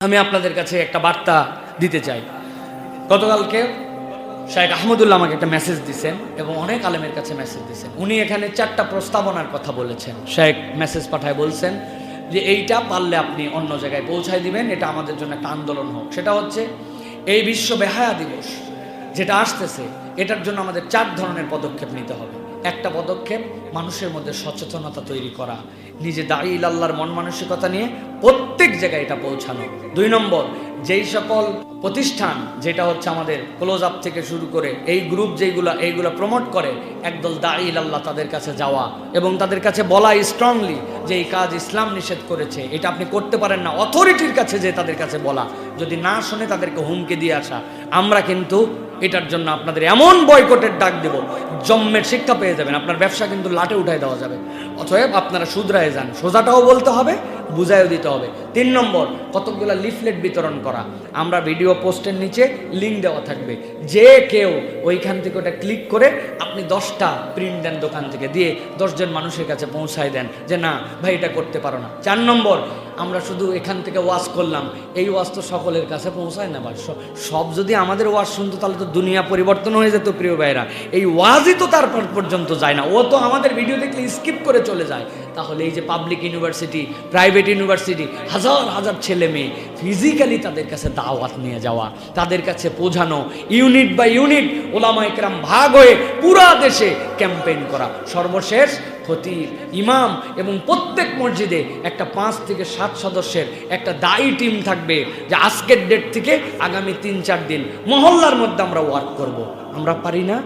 আমি আপনাদের কাছে একটা বার্তা দিতে চাই। গতকালকে শেখ আহমদুল্লাহ আমাকে একটা মেসেজ দিয়েছেন এবং অনেক আলেমের কাছে মেসেজ দিয়েছেন। উনি এখানে 4টা প্রস্তাবনার কথা বলেছেন। শেখ মেসেজ পাঠায় বলছেন যে এইটা পারলে আপনি অন্য জায়গায় পৌঁছায় দিবেন, এটা আমাদের জন্য একটা আন্দোলন হোক। সেটা হচ্ছে এই বিশ্ব বেহায়া দিবস যেটা আসতেছে, এটার জন্য আমাদের 4 ধরনের পদক্ষেপ নিতে হবে। একটা পদক্ষেপ মানুষের মধ্যে সচেতনতা তৈরি করা, নিজে দাঁড়িয়ে আল্লাহর মন মানসিকতা নিয়ে প্রত্যেক জায়গায় এটা পৌঁছানো। 2 নম্বর, যেই সকল প্রতিষ্ঠান যেটা হচ্ছে আমাদের ক্লোজ আপ থেকে শুরু করে এই গ্রুপ এইগুলো প্রমোট করে, একদল দাঁড়িয়ে আল্লাহ তাদের কাছে যাওয়া এবং তাদের কাছে বলা স্ট্রংলি যে এই কাজ ইসলাম নিষেধ করেছে, এটা আপনি করতে পারেন না। অথরিটির কাছে যে তাদের কাছে বলা, যদি না শুনে তাদেরকে হুমকি দিয়ে আসা। আমরা কিন্তু এটার জন্য আপনাদের এমন বয়কটের ডাক দেব, জম্মের শিক্ষা পেয়ে যাবেন। আপনার ব্যবসা কিন্তু লাটে উঠায় দেওয়া যাবে। অতএব আপনারা শুধরায় যান, সোজাটাও বলতে হবে, বুঝাইও দিতে হবে। 3 নম্বর, কতগুলো লিফলেট বিতরণ করা। আমরা ভিডিও পোস্টের নিচে লিঙ্ক দেওয়া থাকবে, যে কেউ ওইখান থেকে ওটা ক্লিক করে আপনি 10টা প্রিন্ট দেন দোকান থেকে, দিয়ে 10 জন মানুষের কাছে পৌঁছায় দেন যে না ভাই এটা করতে পারো না। 4 নম্বর, আমরা শুধু এখান থেকে ওয়াজ করলাম, এই ওয়াজ তো সকলের কাছে পৌঁছায় না। বা সব যদি আমাদের ওয়াজ শুনতো তাহলে তো দুনিয়া পরিবর্তন হয়ে যেত। প্রিয় ভাইরা, এই ওয়াজই তো তারপর পর্যন্ত যায় না, ও তো আমাদের ভিডিও দেখলে স্কিপ করে চলে যায়। তাহলে এই যে পাবলিক ইউনিভার্সিটি, প্রাইভেট ইউনিভার্সিটি, হাজার হাজার ছেলে মেয়ে ফিজিক্যালি তাদের কাছে দাওয়াত নিয়ে যাওয়া, তাদের কাছে পৌঁছানো, ইউনিট বাই ইউনিট ওলামা ইকরাম ভাগ হয়ে পুরা দেশে ক্যাম্পেইন করা। সর্বশেষ খতিব, ইমাম এবং প্রত্যেক মসজিদে একটা 5 থেকে 7 সদস্যের একটা দায়ী টিম থাকবে, যে আজকের ডেট থেকে আগামী 3-4 দিন মহল্লার মধ্যে আমরা ওয়ার্ক করব। আমরা পারি না?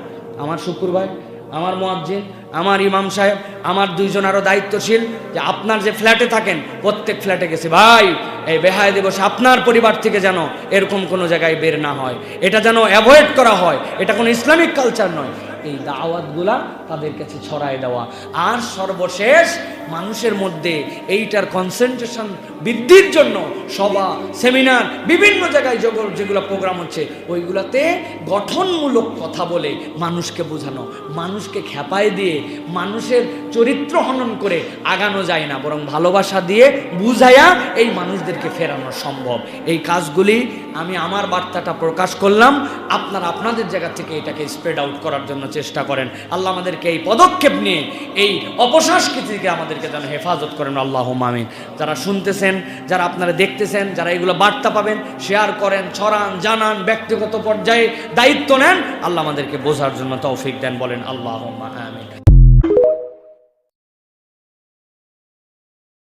আমার শুক্রবার, আমার মুয়াজ্জিন, আমার ইমাম সাহেব, আমার 2 জন আরো দায়িত্বশীল, যে আপনার যে ফ্ল্যাটে থাকেন প্রত্যেক ফ্ল্যাটে গেছে, ভাই এই বেহায়া দিবসে আপনার পরিবার থেকে যেন এরকম কোনো জায়গায় বের না হয়, এটা যেন অ্যাভয়েড করা হয়, এটা কোনো ইসলামিক কালচার নয়। এই দাওয়াতগুলা তাদের কাছে ছড়ায় দেওয়া। আর সর্বশেষ, মানুষের মধ্যে এইটার কনসেন্ট্রেশন বৃদ্ধির জন্য সভা, সেমিনার, বিভিন্ন জায়গায় যেগুলো প্রোগ্রাম হচ্ছে ওইগুলাতে গঠনমূলক কথা বলে মানুষকে বোঝানো। মানুষকে খেপায় দিয়ে মানুষের চরিত্র হনন করে আগানো যায় না, বরং ভালোবাসা দিয়ে বুঝাইয়া এই মানুষদেরকে ফেরানো সম্ভব। এই কাজগুলি আমি আমার বার্তাটা প্রকাশ করলাম, আপনারা আপনাদের জায়গা থেকে এটাকে স্প্রেড আউট করার জন্য চেষ্টা করেন। আল্লাহ আমাদেরকে এই পদক্ষেপ নিয়ে এই অপসংস্কৃতি থেকে আমাদেরকে যেন হেফাজত করেন, আল্লাহুম্মা আমিন। যারা শুনতেছেন, যারা আপনারা দেখতেছেন, যারা এগুলো বার্তা পাবেন, শেয়ার করেন, ছড়ান, জানান, ব্যক্তিগত পর্যায়ে দায়িত্ব নেন। আল্লাহ আমাদেরকে বোঝার জন্য তৌফিক দেন, বলেন আল্লাহুম্মা আমিন।